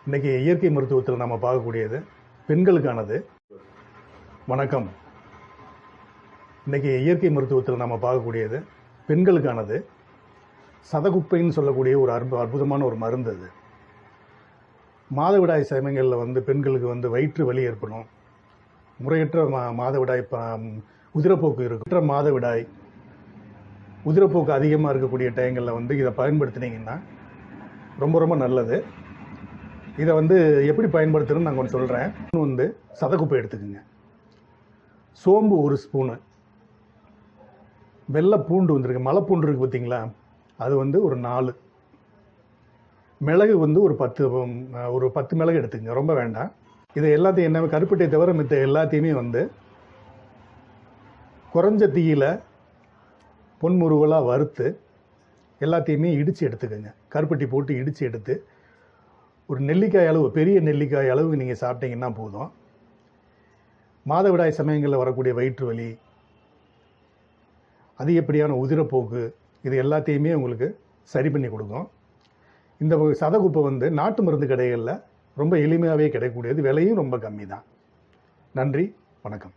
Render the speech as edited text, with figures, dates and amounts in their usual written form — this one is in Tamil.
இன்றைக்கி இயற்கை மருத்துவத்தில் நம்ம பார்க்கக்கூடியது பெண்களுக்கானது. வணக்கம். இன்றைக்கி இயற்கை மருத்துவத்தில் நம்ம பார்க்கக்கூடியது பெண்களுக்கானது. சதகுப்பைன்னு சொல்லக்கூடிய ஒரு அற்புதமான ஒரு மருந்து. அது மாதவிடாய் சமயங்களில் பெண்களுக்கு வயிற்று வலி ஏற்படும், முறையற்ற மாதவிடாய் உதிரப்போக்கு இருக்கும். மாதவிடாய் உதிரப்போக்கு அதிகமாக இருக்கக்கூடிய டைங்களில் இதை பயன்படுத்தினீங்கன்னா ரொம்ப ரொம்ப நல்லது. இதை எப்படி பயன்படுத்துறதுன்னு நான் கொஞ்சம் சொல்கிறேன். சதகுப்பை எடுத்துக்கோங்க, சோம்பு 1 ஸ்பூனு, வெள்ளை பூண்டு வந்துருக்கு, மலைப்பூண்டு இருக்குது பார்த்தீங்களா, அது ஒரு 4, மிளகு ஒரு 10 மிளகு எடுத்துக்கங்க, ரொம்ப வேண்டாம். இதை எல்லாத்தையும் என்ன கருப்பட்டியை தவிர மித்த எல்லாத்தையுமே குறைஞ்ச தீயில் பொன்முருவலாக வறுத்து எல்லாத்தையுமே இடித்து எடுத்துக்கோங்க. கருப்பட்டி போட்டு இடித்து எடுத்து ஒரு நெல்லிக்காய் அளவு, பெரிய நெல்லிக்காய் அளவு நீங்கள் சாப்பிட்டீங்கன்னா போதும். மாதவிடாய் சமயங்களில் வரக்கூடிய வயிற்று வலி, அதிகப்படியான உதிரப்போக்கு, இது எல்லாத்தையுமே உங்களுக்கு சரி பண்ணி கொடுக்கும். இந்த சதகுப்பை நாட்டு மருந்து கடைகளில் ரொம்ப எளிமையாகவே கிடைக்கக்கூடியது, விலையும் ரொம்ப கம்மி தான். நன்றி, வணக்கம்.